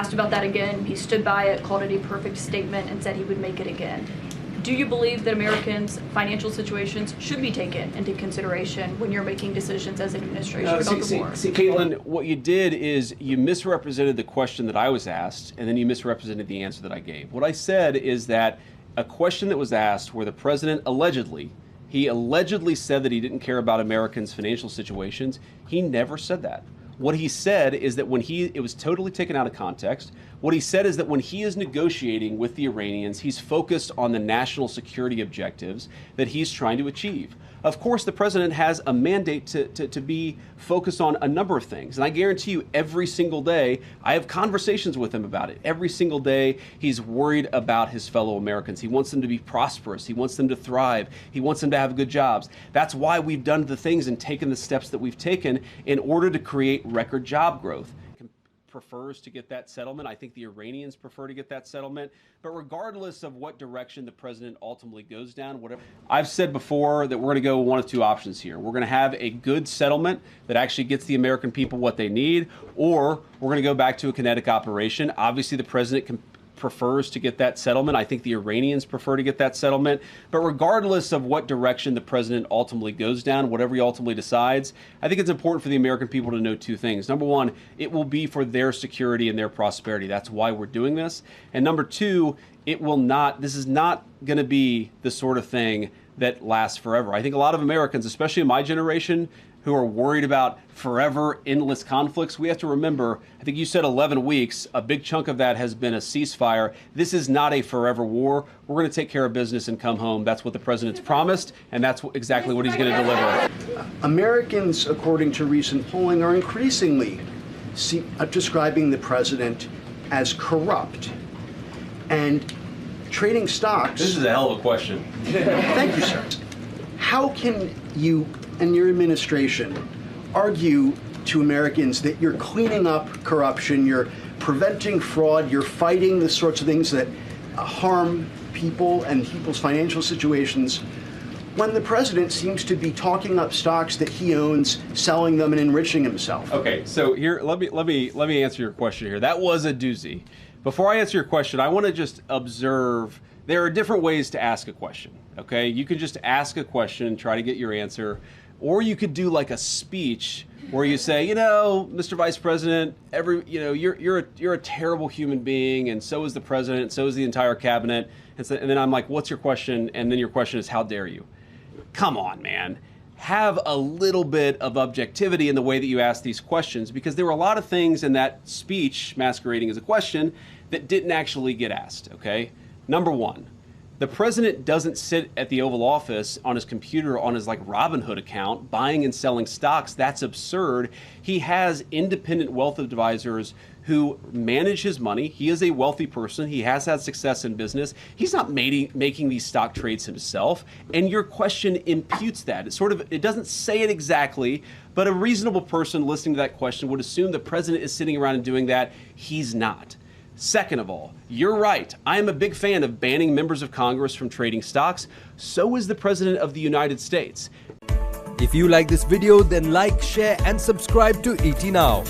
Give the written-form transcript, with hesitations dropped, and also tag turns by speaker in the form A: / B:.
A: asked about that again. He stood by it, called it a perfect statement, and said he would make it again. Do you believe that Americans' financial situations should be taken into consideration when you're making decisions as an administration about the war?
B: See, Caitlin, what you did is you misrepresented the question that I was asked, and then you misrepresented the answer that I gave. What I said is that a question that was asked where the president allegedly said that he didn't care about Americans' financial situations. He never said that. What he said is that it was totally taken out of context. What he said is that when he is negotiating with the Iranians, he's focused on the national security objectives that he's trying to achieve. Of course, the president has a mandate to be focused on a number of things. And I guarantee you every single day, I have conversations with him about it. Every single day, he's worried about his fellow Americans. He wants them to be prosperous. He wants them to thrive. He wants them to have good jobs. That's why we've done the things and taken the steps that we've taken in order to create record job growth. Prefers to get that settlement. I think the Iranians prefer to get that settlement. But regardless of what direction the president ultimately goes down, whatever, I've said before that we're going to go one of two options here. We're going to have a good settlement that actually gets the American people what they need, or we're going to go back to a kinetic operation. Obviously, the president prefers to get that settlement. I think the Iranians prefer to get that settlement. But regardless of what direction the president ultimately goes down, whatever he ultimately decides, I think it's important for the American people to know two things. Number one, it will be for their security and their prosperity. That's why we're doing this. And number two, this is not going to be the sort of thing that lasts forever. I think a lot of Americans, especially in my generation, who are worried about forever, endless conflicts, we have to remember, I think you said 11 weeks, a big chunk of that has been a ceasefire. This is not a forever war. We're going to take care of business and come home. That's what the president's promised, and that's exactly what he's going to deliver.
C: Americans, according to recent polling, are increasingly describing the president as corrupt. And trading stocks...
B: This is a hell of a question.
C: Thank you, sir. How can you and your administration argue to Americans that you're cleaning up corruption, you're preventing fraud, you're fighting the sorts of things that harm people and people's financial situations, when the president seems to be talking up stocks that he owns, selling them, and enriching himself?
B: Okay, so here, let me answer your question here. That was a doozy. Before I answer your question, I want to just observe there are different ways to ask a question. Okay, you can just ask a question and try to get your answer, or you could do like a speech where you say, Mr. Vice President, you're a terrible human being, and so is the president, and so is the entire cabinet, and then I'm like, what's your question? And then your question is, how dare you? Come on, man. Have a little bit of objectivity in the way that you ask these questions, because there were a lot of things in that speech masquerading as a question that didn't actually get asked, okay? Number one, the president doesn't sit at the Oval Office on his computer on his Robinhood account buying and selling stocks. That's absurd. He has independent wealth advisors who manage his money. He is a wealthy person. He has had success in business. He's not making these stock trades himself. And your question imputes that. It doesn't say it exactly, but a reasonable person listening to that question would assume the president is sitting around and doing that. He's not. Second of all, you're right. I am a big fan of banning members of Congress from trading stocks. So is the President of the United States.
D: If you like this video, then like, share and subscribe to ET Now.